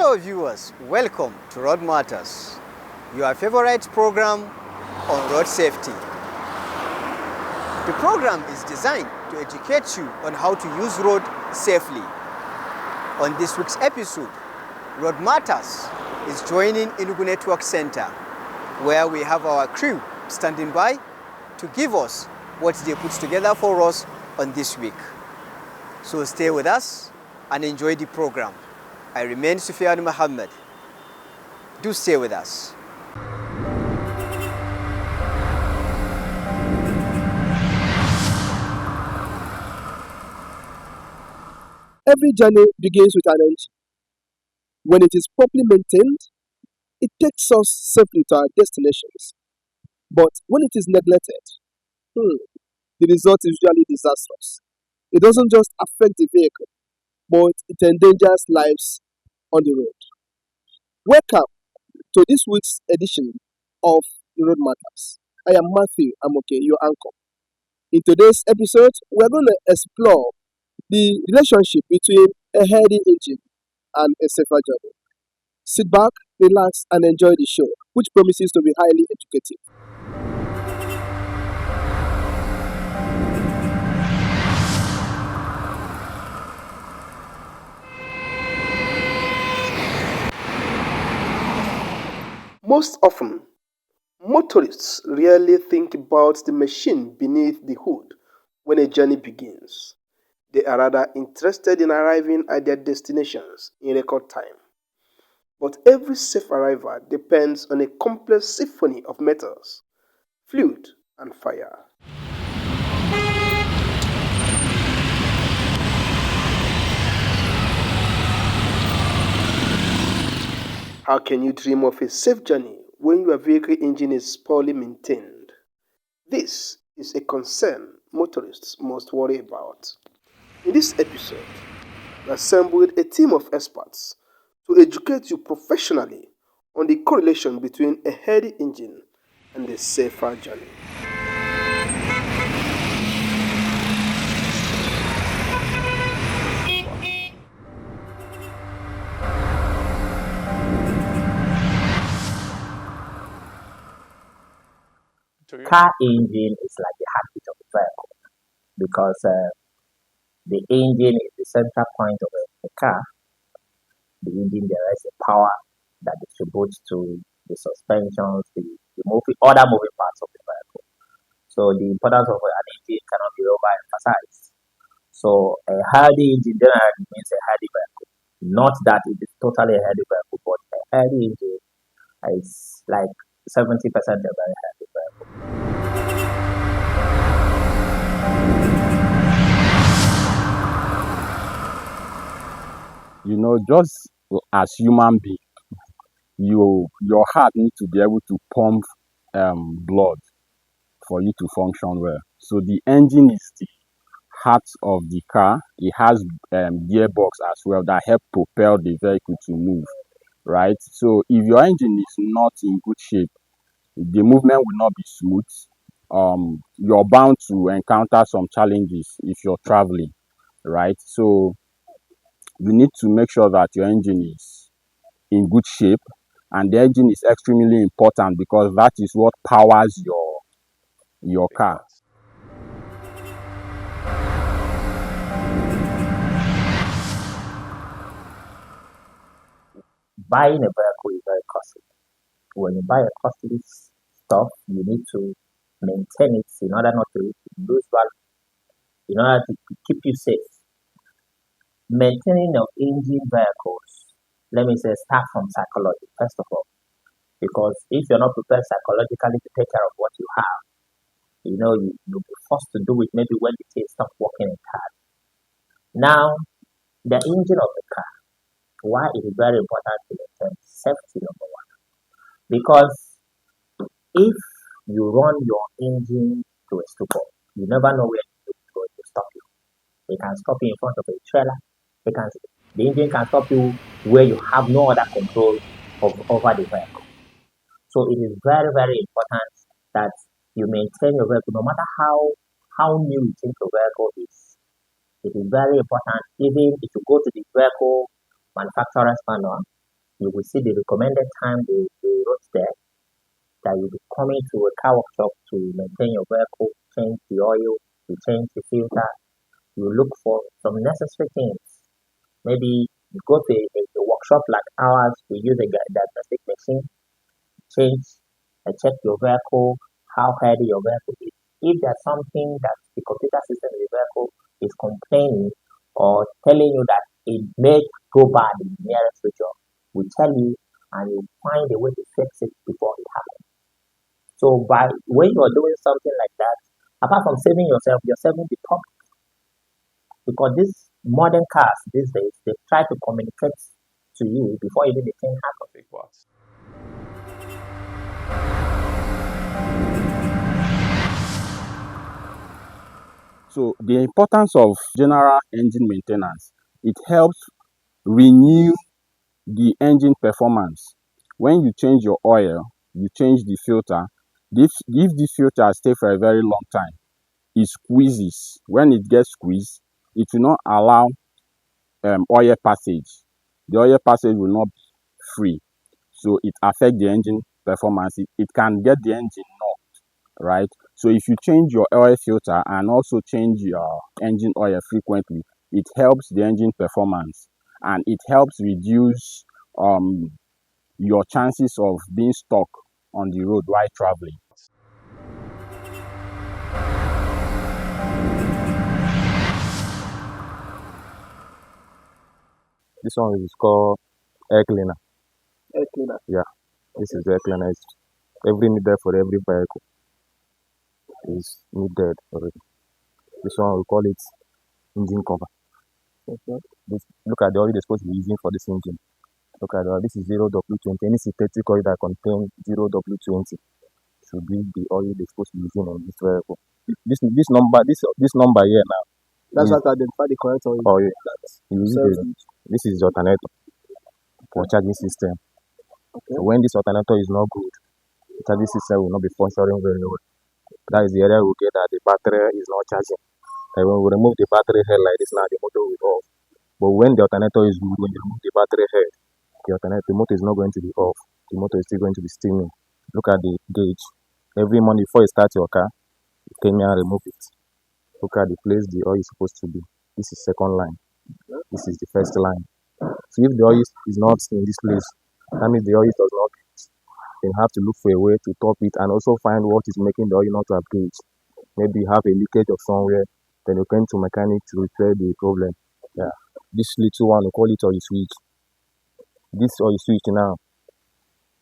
Hello viewers, welcome to Road Matters, your favorite program on road safety. The program is designed to educate you on how to use road safely. On this week's episode, Road Matters is joining Enugu Network Center, where we have our crew standing by to give us what they put together for us on this week. So stay with us and enjoy the program. I remain Sufyan Muhammad. Do stay with us. Every journey begins with an engine. When it is properly maintained, it takes us safely to our destinations. But when it is neglected, the result is usually disastrous. It doesn't just affect the vehicle, but it endangers lives on the road. Welcome to this week's edition of Road Matters. I am Matthew Amoke, your anchor. In today's episode, we're going to explore the relationship between a healthy engine and a safer journey. Sit back, relax, and enjoy the show, which promises to be highly educative. Most often, motorists rarely think about the machine beneath the hood when a journey begins. They are rather interested in arriving at their destinations in record time. But every safe arrival depends on a complex symphony of metals, fluid, and fire. How can you dream of a safe journey when your vehicle engine is poorly maintained? This is a concern motorists must worry about. In this episode, we assembled a team of experts to educate you professionally on the correlation between a healthy engine and a safer journey. Car engine is like the heartbeat of the vehicle because the engine is the central point of a car. The engine generates the power that distributes to the suspensions, other moving parts of the vehicle. So the importance of an engine cannot be overemphasized. So a healthy engine generally means a healthy vehicle. Not that it is totally a healthy vehicle, but a healthy engine is like 70% a very healthy vehicle. Just as human being, your heart needs to be able to pump blood for you to function well. So the engine is the heart of the car. It has gearbox as well that help propel the vehicle to move, right? So if your engine is not in good shape, the movement will not be smooth. You're bound to encounter some challenges if you're traveling, right? So you need to make sure that your engine is in good shape, and the engine is extremely important because that is what powers your car. Buying a vehicle is very costly. When you buy a costly stuff, you need to maintain it in order not to lose value, in order to keep you safe. Maintaining your engine vehicles, let me say, start from psychology, first of all. Because if you're not prepared psychologically to take care of what you have, you'll be forced to do it maybe when the things stop working in car. Now, the engine of the car, why it is very important to maintain safety, number one. Because if you run your engine to a stupor, you never know where it's going to stop you. It can stop you in front of a trailer. The engine can stop you where you have no other control over the vehicle. So it is very, very important that you maintain your vehicle, no matter how new you think your vehicle is. It is very important, even if you go to the vehicle manufacturer's manual, you will see the recommended time they wrote there, that you'll be coming to a car workshop to maintain your vehicle, change the oil, you change the filter, you look for some necessary things. Maybe you go to a workshop like ours, we use a diagnostic machine, change and check your vehicle, how heavy your vehicle is. If there's something that the computer system in the vehicle is complaining or telling you that it may go bad in the nearest future, we tell you and you find a way to fix it before it happens. So by when you are doing something like that, apart from saving yourself, you're saving the public, because these modern cars these days they try to communicate to you before even the thing happens. Big box. So the importance of general engine maintenance, it helps renew the engine performance. When you change your oil, you change the filter. If the filter stay for a very long time, it squeezes. When it gets squeezed, it will not allow oil passage. The oil passage will not be free, so it affects the engine performance. It can get the engine knocked, right? So if you change your oil filter and also change your engine oil frequently, it helps the engine performance, and it helps reduce your chances of being stuck on the road while traveling. This one is called air cleaner. Air cleaner. Yeah, this is air cleaner. It's every needed for every vehicle is needed already. This one we call it engine cover. Okay. Look at the oil they're supposed to be using for this engine. Look at this is 0W20. Any synthetic oil that contains 0W20 should be the oil they're supposed to be using on this vehicle. This number here now. That's how to identify the correct oil. Oh yeah. This is the alternator for charging system. Okay. So when this alternator is not good, the charging system will not be functioning very well. That is the area we get that the battery is not charging. And when we remove the battery head like this now, the motor will off. But when the alternator is good, when you remove the battery head, the motor is not going to be off. The motor is still going to be steaming. Look at the gauge. Every morning before you start your car, you came here and remove it. Look at the place the oil is supposed to be. This is second line. This is the first line. So if the oil is not in this place, that means the oil does not gauge. Then have to look for a way to top it and also find what is making the oil not to have gauge. Maybe you have a leakage of somewhere, then you come to mechanic to repair the problem. Yeah. This little one, we call it oil switch. This oil switch now,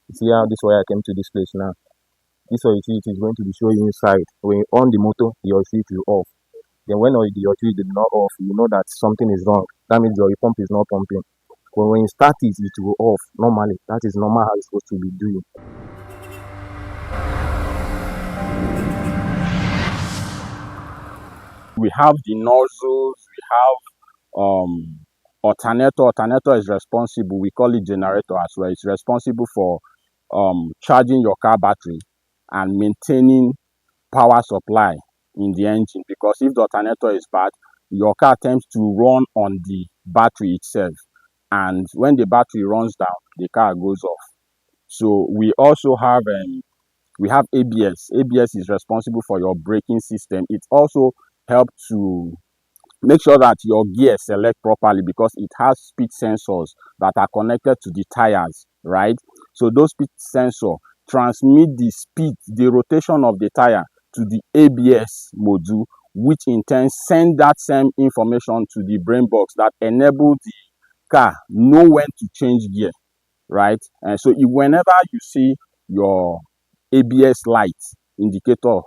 you see how this wire came to this place now. This oil switch is going to be showing inside. When you on the motor, the oil switch will off. Then when the oil switch is not off, you know that something is wrong. That means the oil pump is not pumping. When you start it, it will off normally. That is normal how it's supposed to be doing. We have the nozzles, we have alternator. Alternator is responsible, we call it generator as well. It's responsible for charging your car battery and maintaining power supply in the engine, because if the alternator is bad, your car tends to run on the battery itself, and when the battery runs down, the car goes off. So we also have we have ABS. ABS is responsible for your braking system. It also helps to make sure that your gear select properly, because it has speed sensors that are connected to the tires, right? So those speed sensors transmit the speed, the rotation of the tire to the ABS module, which in turn send that same information to the brain box that enable the car know when to change gear, right? And so whenever you see your ABS indicator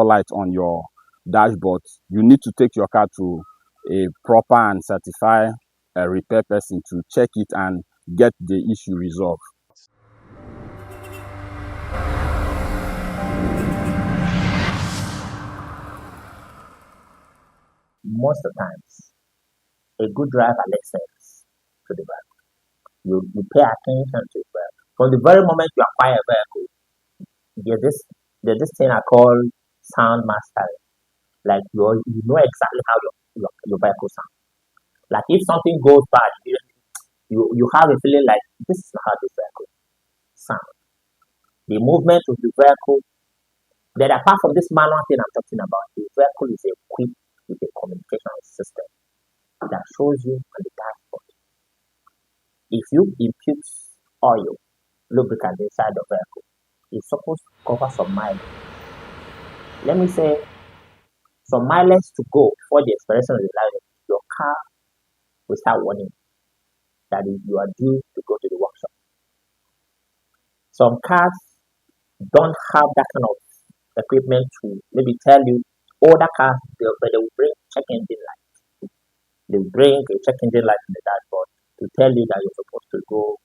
light on your dashboard, you need to take your car to a proper and certified repair person to check it and get the issue resolved. Most of the times, a good driver listens to the vehicle. You pay attention to it. From the very moment you acquire a vehicle, there's this thing I call sound mastery. Like you know exactly how your vehicle sounds. Like if something goes bad, you have a feeling like this is not how this vehicle sounds. The movement of the vehicle, then apart from this manual thing I'm talking about, the vehicle is equipped with a communication system that shows you on the dashboard. If you impute oil, lubricant inside the vehicle, it's supposed to cover some mileage. Let me say some mileage to go before the expiration of the life, your car will start warning that you are due to go to the workshop. Some cars don't have that kind of equipment to maybe tell you. Older cars, but they will bring check engine light. They will bring a check engine light in the dashboard to tell you that you're supposed to go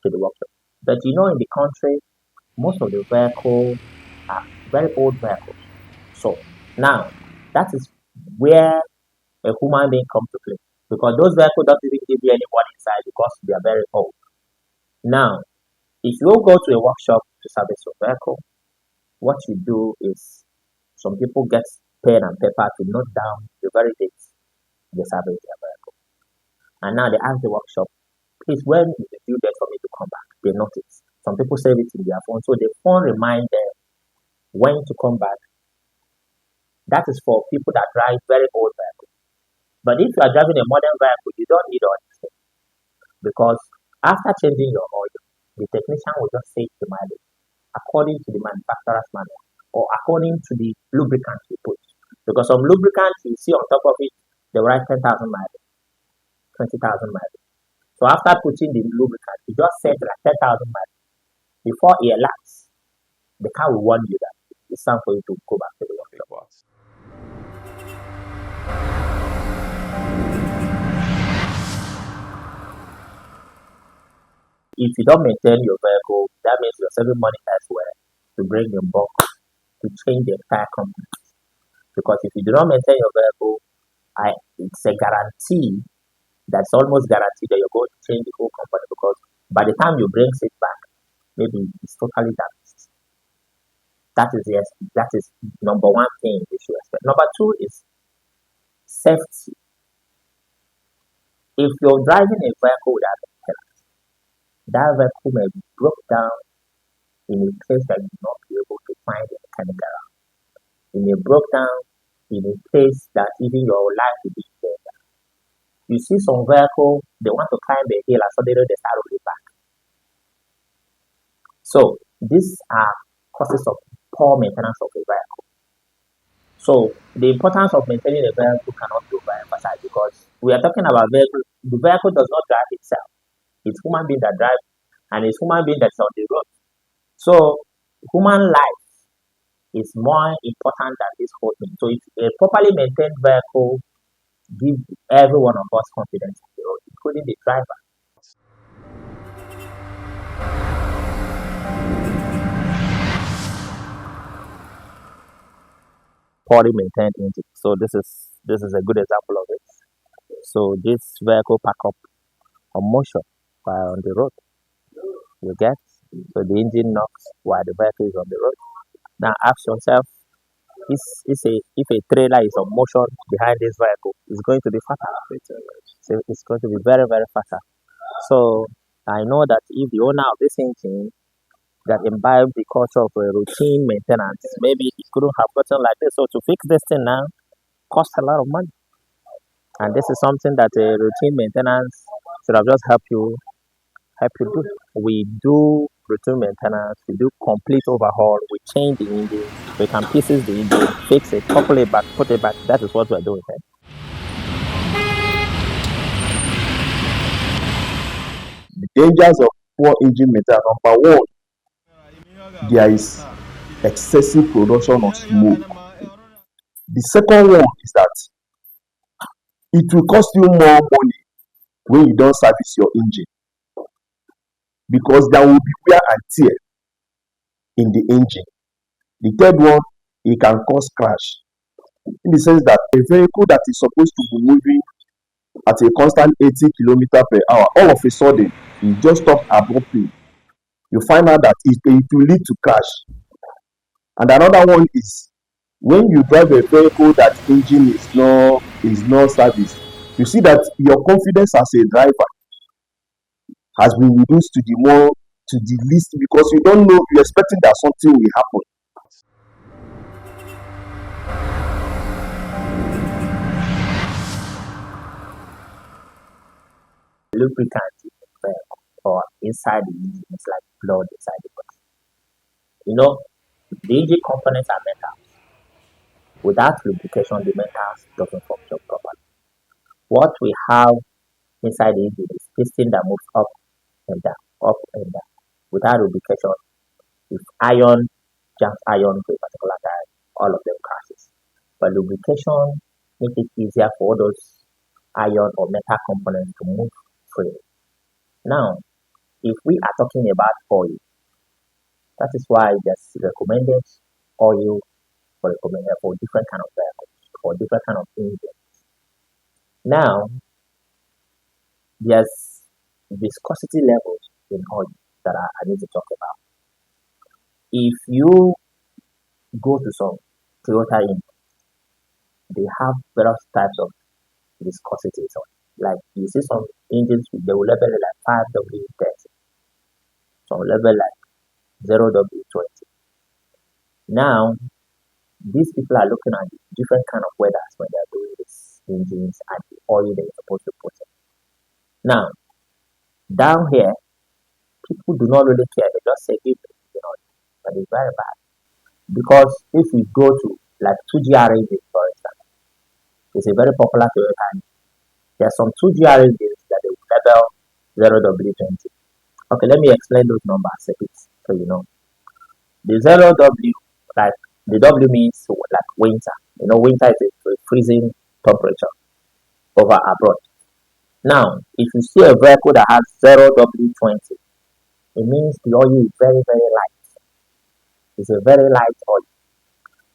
to the workshop. But in the country, most of the vehicles are very old vehicles. So now that is where a human being comes to play, because those vehicles don't even give you anyone inside because they are very old. Now, if you go to a workshop to service your vehicle, what you do is some people get pen and paper to note down the very dates they service their vehicle. And now they ask the workshop, please, when is the due date for me to come back? They notice. Some people save it in their phone, so the phone reminds them when to come back. That is for people that drive very old vehicles. But if you are driving a modern vehicle, you don't need all these things, because after changing your oil, the technician will just say the mileage according to the manufacturer's manual or according to the lubricant you put. Because some lubricants you see on top of it, they write 10,000 miles, 20,000 miles. So after putting the lubricant, you just set like 10,000 miles. Before it elapses, the car will warn you that it's time for you to go back to the workshop. If you don't maintain your vehicle, that means you're saving money elsewhere to bring in bulk to change the entire company. Because if you do not maintain your vehicle, it's a guarantee, that's almost guaranteed that you're going to change the whole company, because by the time you bring it back, maybe it's totally damaged. That is number one thing you should expect. Number two is safety. If you're driving a vehicle without maintenance, that vehicle may be broke down in a place that you will not be able to find a mechanic around. It may broke down in a place that even your life will be in danger. You see some vehicle, they want to climb a hill and suddenly they start rolling back. So these are causes of poor maintenance of a vehicle. So the importance of maintaining a vehicle cannot be overemphasized, because we are talking about vehicle. The vehicle does not drive itself. It's human being that drives, and it's human being that's on the road. So human life is more important than this whole thing. So if a properly maintained vehicle gives every one of us confidence on the road, including the driver. Poorly maintained engine. So this is a good example of it. So this vehicle pack up on motion while on the road. You get, so the engine knocks while the vehicle is on the road. Now ask yourself, if a trailer is on motion behind this vehicle, it's going to be fatal. So it's going to be very, very fatal. So I know that if the owner of this engine that imbibed the culture of a routine maintenance, maybe it couldn't have gotten like this. So to fix this thing now costs a lot of money. And this is something that a routine maintenance should have just helped you do. We do routine maintenance, we do complete overhaul, we change the engine, we can pieces the engine, fix it, couple it back, put it back. That is what we're doing here. The dangers of poor engine maintenance. Number one, there is excessive production of smoke. The second one is that it will cost you more money when you don't service your engine, because there will be wear and tear in the engine. The third one, it can cause crash, in the sense that a vehicle that is supposed to be moving at a constant 80 kilometers per hour, all of a sudden it just stops abruptly. You find out that it will lead to crash. And another one is when you drive a vehicle that engine is not serviced, you see that your confidence as a driver has been reduced to the least, because you don't know, you're expecting that something will happen. Lubricant in the vehicle or inside the engine is like blood inside the body. You know, the engine components are metal. Without lubrication, the metals doesn't function properly. What we have inside the engine is piston that moves and down, up and down. Without lubrication, if iron jumps iron to a particular time, all of them crashes. But lubrication makes it easier for all those iron or metal components to move freely. Now, if we are talking about oil, that is why there's recommended oil for different kind of vehicles, for different kind of engine. Now, there's viscosity levels in oil that I need to talk about. If you go to some Toyota engine, they have various types of viscosity. So, like you see some engines, they will label it like 5W30, some level like 0W20. Now, these people are looking at different kind of weathers when they are doing these engines and the oil they're supposed to put in. Now, down here, people do not really care. They just say give me, but it's very bad. Because if we go to like 2GR engines, for instance, it's a very popular Toyota engine. There are some 2GR engines that they will label 0W20. Okay, let me explain those numbers a bit so you know. The 0W, like the W means like winter. Winter is a freezing temperature over abroad. Now, if you see a vehicle that has 0W20, it means the oil is very, very light. It's a very light oil,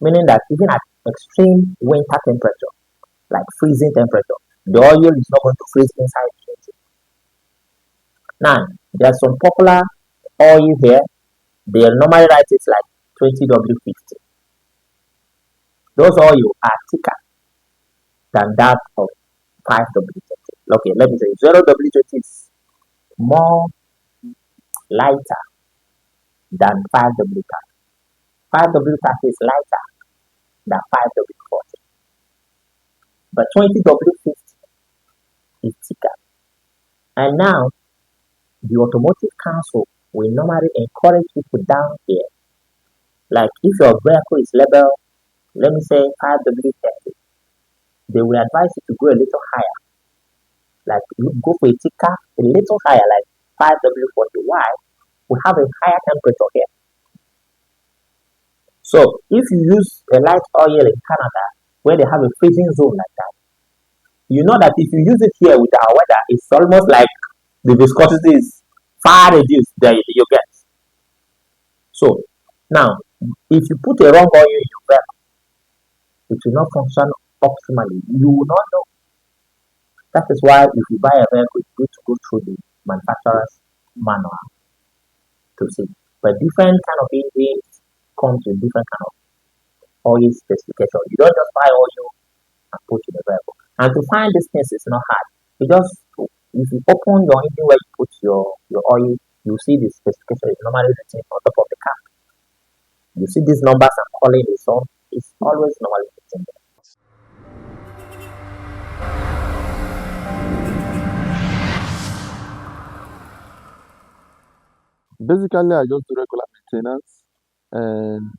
meaning that even at extreme winter temperature, like freezing temperature, the oil is not going to freeze inside the engine. Now, there's some popular oil here. They normally write it like 20W50. Those oil are thicker than that of 5W20. Okay, let me say 0W20 is more lighter than 5W30. 5W30 is lighter than 5W40. But 20W50 is thicker. And now, the Automotive Council will normally encourage people down here, like if your vehicle is labeled, let me say 5W30, they will advise you to go a little higher. Like you go for a thicker, a little higher, like 5W40. Why? We have a higher temperature here. So if you use a light oil in Canada, where they have a freezing zone like that, you know that if you use it here with our weather, it's almost like the viscosity is far reduced there you get. So now, if you put a wrong oil in your vehicle, it will not function optimally. You will not know. That is why if you buy a vehicle, it's good to go through the manufacturer's manual to see. But different kind of engines comes with different kind of oil specification. You don't just buy oil and put in the vehicle. And to find these things is not hard. If you open your engine where you put your oil, you see the specification is normally written on top of the car. You see these numbers I'm calling this on, it's always normally written there. Basically, I just do regular maintenance, and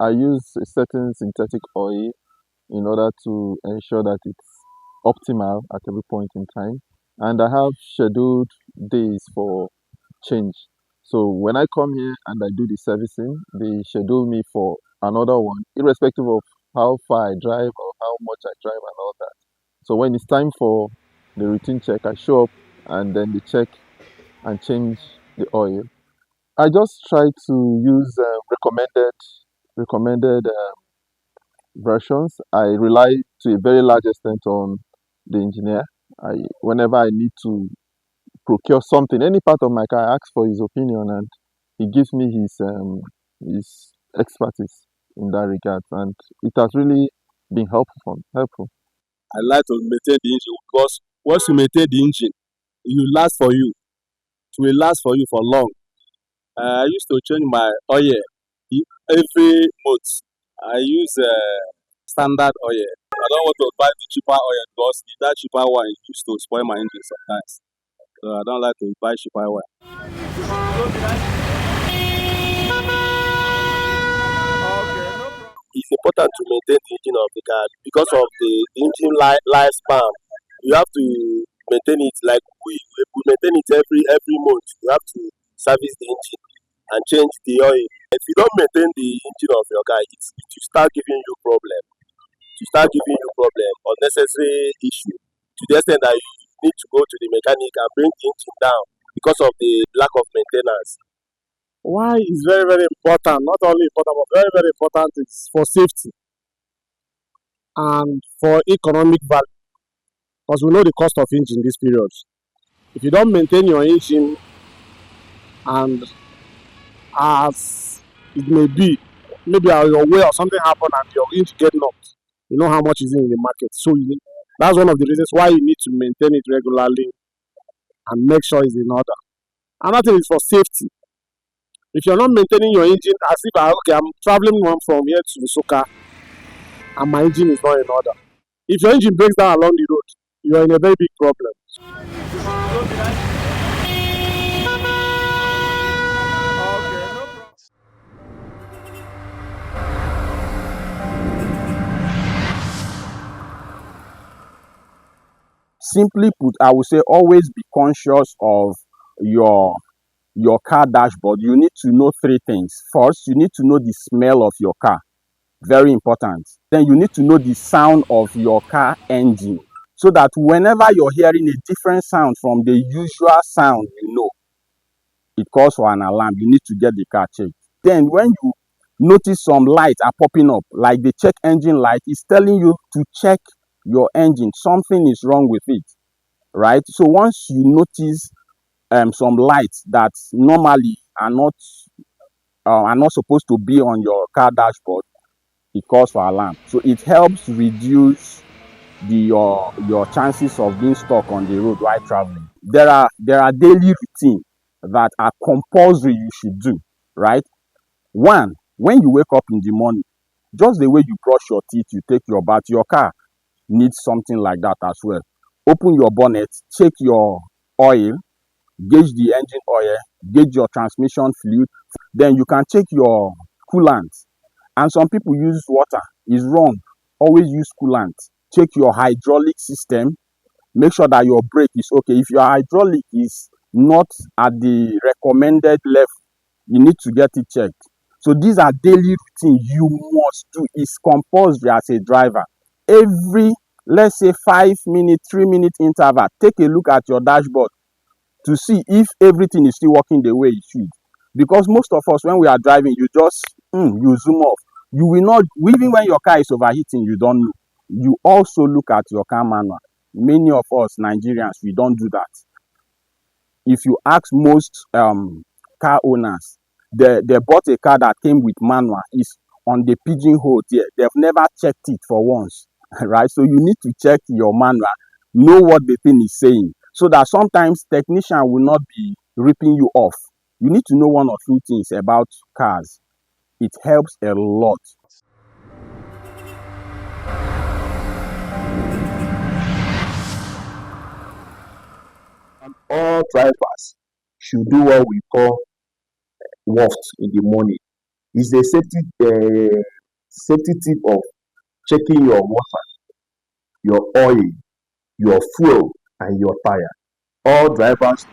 I use a certain synthetic oil in order to ensure that it's optimal at every point in time. And I have scheduled days for change. So when I come here and I do the servicing, they schedule me for another one, irrespective of how far I drive or how much I drive and all that. So when it's time for the routine check, I show up and then they check and change the oil. I just try to use recommended versions. I rely to a very large extent on the engineer. Whenever I need to procure something, any part of my car, I ask for his opinion, and he gives me his expertise in that regard, and it has really been helpful. I like to maintain the engine, because once you maintain the engine, it will last for you. It will last for you for long. I used to change my oil every month. I use standard oil. I don't want to buy the cheaper oil because that cheaper one used to spoil my engine sometimes. So I don't like to buy cheaper oil. It's important to maintain the engine of the car because of the engine lifespan. You have to maintain it like we maintain it every month. You have to service the engine and change the oil. If you don't maintain the engine of your car, it will start giving you problem. To start giving you problem, unnecessary issue to the extent that you need to go to the mechanic and bring the engine down because of the lack of maintenance. Why is very, very important, not only important, but very, very important is for safety and for economic value. Because we know the cost of engine this period. If you don't maintain your engine and as it may be, maybe on your way or something happen and your engine get knocked, you know how much is in the market. So that's one of the reasons why you need to maintain it regularly and make sure it's in order. Another thing is for safety. If you're not maintaining your engine, as if okay, I'm traveling from here to Soka and my engine is not in order. If your engine breaks down along the road, you're in a very big problem. Simply put, I would say always be conscious of your your car dashboard. You need to know three things. First, you need to know the smell of your car. Very important. Then you need to know the sound of your car engine so that whenever you're hearing a different sound from the usual sound, it calls for an alarm. You need to get the car checked. Then when you notice some lights are popping up, like the check engine light, is telling you to check your engine. Something is wrong with it, right? So once you notice some lights that normally are not supposed to be on your car dashboard, it calls for alarm. So it helps reduce your chances of being stuck on the road while traveling. There are daily routine that are compulsory you should do, right? One, when you wake up in the morning, just the way you brush your teeth, you take your bath, your car needs something like that as well. Open your bonnet, check your oil, gauge the engine oil, gauge your transmission fluid, then you can check your coolant. And some people use water. It's wrong. Always use coolant. Check your hydraulic system. Make sure that your brake is okay. If your hydraulic is not at the recommended level, you need to get it checked. So these are daily routine you must do. It's compulsory as a driver. Every, let's say, 5 minute, 3 minute interval, take a look at your dashboard to see if everything is still working the way it should. Because most of us, when we are driving, you just you zoom off. You will not, even when your car is overheating, you don't know. You also look at your car manual. Many of us Nigerians, we don't do that. If you ask most car owners, they bought a car that came with manual, is on the pigeonhole there. They've never checked it for once, right? So you need to check your manual, know what the thing is saying, so that sometimes technician will not be ripping you off. You need to know one or two things about cars. It helps a lot. All drivers should do what we call waft in the morning. It's a safety tip of checking your water, your oil, your fuel, and your tire. All drivers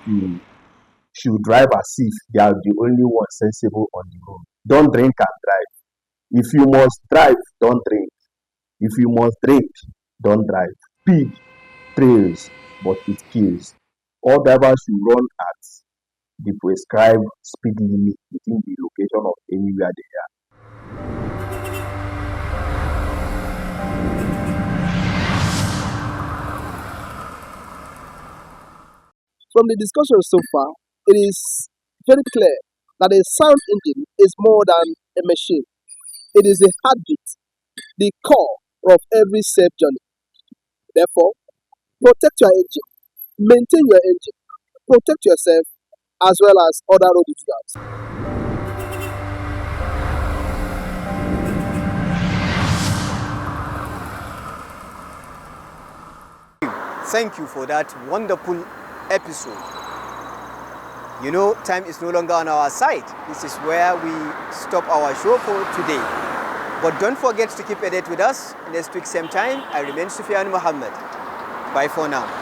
should drive as if they are the only one sensible on the road. Don't drink and drive. If you must drive, don't drink. If you must drink, don't drive. Speed thrills, but it kills. All drivers should run at the prescribed speed limit within the location of anywhere they are. From the discussion so far, it is very clear that a sound engine is more than a machine. It is the heartbeat, the core of every safe journey. Therefore, protect your engine, maintain your engine, protect yourself as well as other road users. Thank you for that wonderful episode. You know, time is no longer on our side. This is where we stop our show for today. But don't forget to keep a date with us. Next week, same time, I remain Sufyan Muhammad. Bye for now.